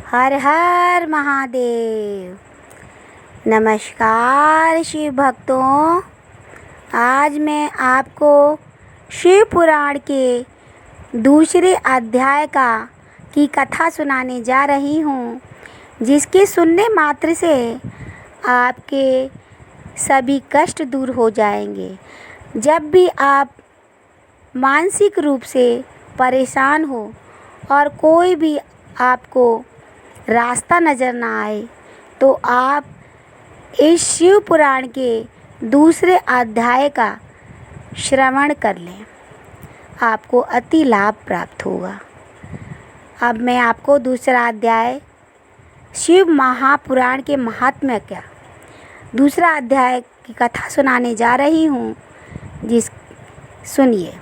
हर हर महादेव। नमस्कार शिव भक्तों, आज मैं आपको शिव पुराण के दूसरे अध्याय की कथा सुनाने जा रही हूँ, जिसके सुनने मात्र से आपके सभी कष्ट दूर हो जाएंगे। जब भी आप मानसिक रूप से परेशान हो और कोई भी आपको रास्ता नज़र ना आए, तो आप इस शिव पुराण के दूसरे अध्याय का श्रवण कर लें, आपको अति लाभ प्राप्त होगा। अब मैं आपको दूसरा अध्याय शिव महापुराण के महात्म्य का दूसरा अध्याय की कथा सुनाने जा रही हूँ, सुनिए।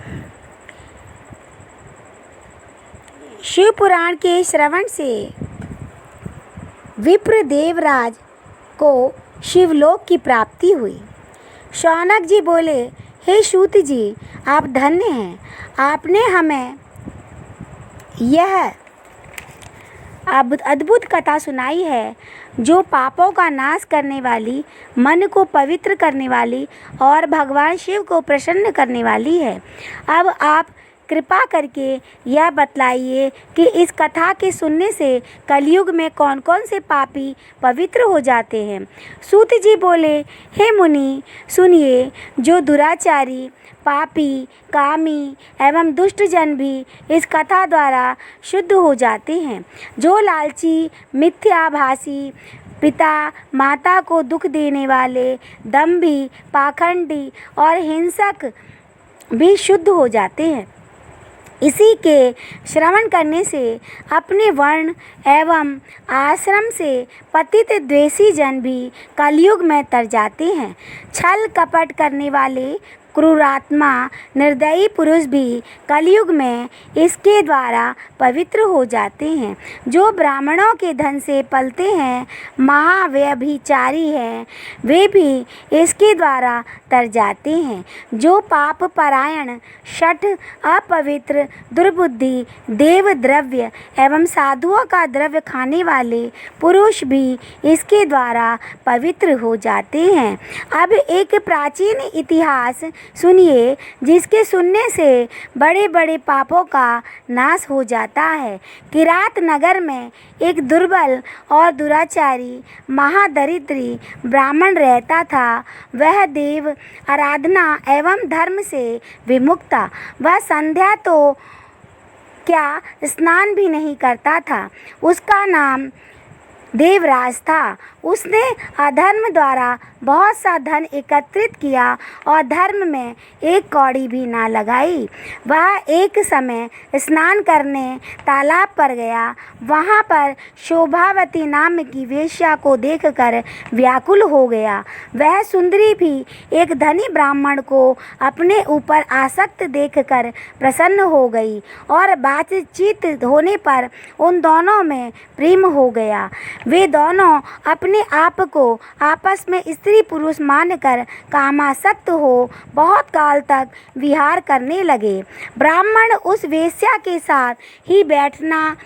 शिव पुराण के श्रवण से विप्र देवराज को शिवलोक की प्राप्ति हुई। शौनक जी बोले, हे सूत जी, आप धन्य हैं। आपने हमें यह अद्भुत कथा सुनाई है, जो पापों का नाश करने वाली, मन को पवित्र करने वाली और भगवान शिव को प्रसन्न करने वाली है। अब आप कृपा करके यह बतलाइए कि इस कथा के सुनने से कलयुग में कौन कौन से पापी पवित्र हो जाते हैं। सूत जी बोले, हे मुनि, सुनिए। जो दुराचारी, पापी, कामी एवं दुष्ट जन भी इस कथा द्वारा शुद्ध हो जाते हैं। जो लालची, मिथ्याभासी, पिता माता को दुख देने वाले, दंभी, पाखंडी और हिंसक भी शुद्ध हो जाते हैं। इसी के श्रवण करने से अपने वर्ण एवं आश्रम से पतित द्वेषी जन भी कलयुग में तर जाते हैं। छल कपट करने वाले, क्रूरात्मा, निर्दयी पुरुष भी कलयुग में इसके द्वारा पवित्र हो जाते हैं। जो ब्राह्मणों के धन से पलते हैं, महाव्यभिचारी हैं, वे भी इसके द्वारा तर जाते हैं। जो पाप परायण, शठ, अपवित्र, दुर्बुद्धि, देव द्रव्य एवं साधुओं का द्रव्य खाने वाले पुरुष भी इसके द्वारा पवित्र हो जाते हैं। अब एक प्राचीन इतिहास सुनिए, जिसके सुनने से बड़े बड़े पापों का नाश हो जाता है। किरात नगर में एक दुर्बल और दुराचारी महादरिद्री ब्राह्मण रहता था। वह देव आराधना एवं धर्म से विमुक्त था। वह संध्या तो क्या स्नान भी नहीं करता था। उसका नाम देवराज था। उसने अधर्म द्वारा बहुत सा धन एकत्रित किया और धर्म में एक कौड़ी भी ना लगाई। वह एक समय स्नान करने तालाब पर गया। वहाँ पर शोभावती नाम की वेश्या को देखकर व्याकुल हो गया। वह सुंदरी भी एक धनी ब्राह्मण को अपने ऊपर आसक्त देखकर प्रसन्न हो गई और बातचीत होने पर उन दोनों में प्रेम हो गया। वे दोनों अपने आप को आपस में स्त्री पुरुष मानकर कामासक्त हो बहुत काल तक विहार करने लगे। ब्राह्मण उस वेश्या के साथ ही बैठना,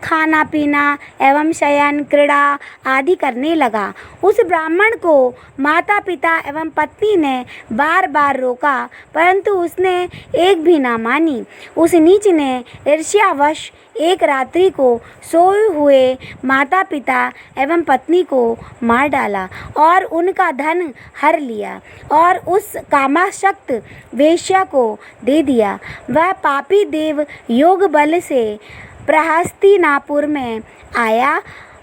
खाना पीना एवं शयन, क्रीड़ा आदि करने लगा। उस ब्राह्मण को माता पिता एवं पत्नी ने बार बार रोका, परंतु उसने एक भी ना मानी। उस नीच ने ईर्ष्यावश एक रात्रि को सोए हुए माता पिता एवं पत्नी को मार डाला और उनका धन हर लिया और उस कामासक्त वेश्या को दे दिया। वह पापी देव योग बल से प्रहस्तिनापुर में आया।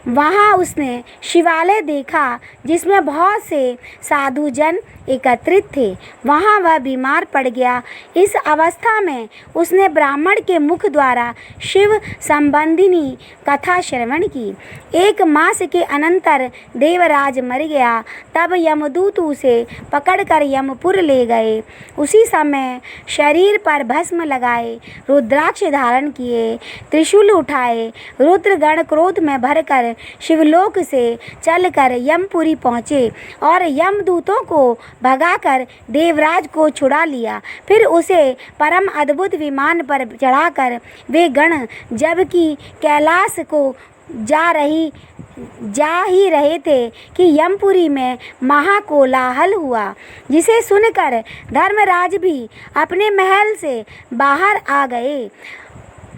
वहाँ उसने शिवालय देखा, जिसमें बहुत से साधु जन एकत्रित थे। वहाँ वह बीमार पड़ गया। इस अवस्था में उसने ब्राह्मण के मुख द्वारा शिव संबंधिनी कथा श्रवण की। एक मास के अनंतर देवराज मर गया। तब यमदूत उसे पकड़कर यमपुर ले गए। उसी समय शरीर पर भस्म लगाए, रुद्राक्ष धारण किए, त्रिशूल उठाए, रुद्रगण क्रोध में भरकर शिवलोक से चलकर यमपुरी पहुँचे और यमदूतों को भगाकर देवराज को छुड़ा लिया। फिर उसे परम अद्भुत विमान पर चढ़ाकर वे गण जबकि कैलाश को जा ही रहे थे कि यमपुरी में महाकोलाहल हुआ, जिसे सुनकर धर्मराज भी अपने महल से बाहर आ गए।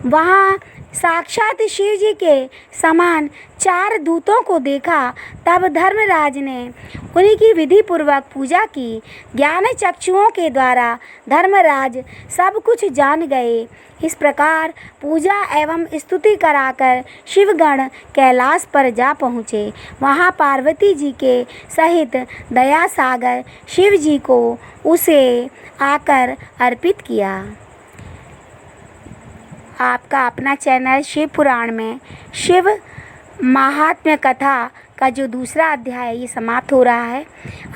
वहाँ साक्षात शिव जी के समान 4 दूतों को देखा। तब धर्मराज ने उन्हीं की विधि पूर्वक पूजा की। ज्ञान चक्षुओं के द्वारा धर्मराज सब कुछ जान गए। इस प्रकार पूजा एवं स्तुति कराकर शिवगण कैलाश पर जा पहुँचे। वहाँ पार्वती जी के सहित दया सागर शिव जी को उसे आकर अर्पित किया। आपका अपना चैनल शिव पुराण में शिव महात्म्य कथा का जो दूसरा अध्याय है ये समाप्त हो रहा है।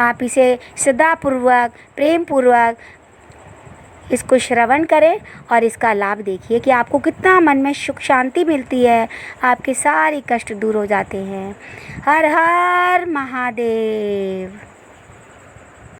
आप इसे श्रद्धापूर्वक प्रेम पूर्वक इसको श्रवण करें और इसका लाभ देखिए कि आपको कितना मन में सुख शांति मिलती है, आपके सारे कष्ट दूर हो जाते हैं। हर हर महादेव।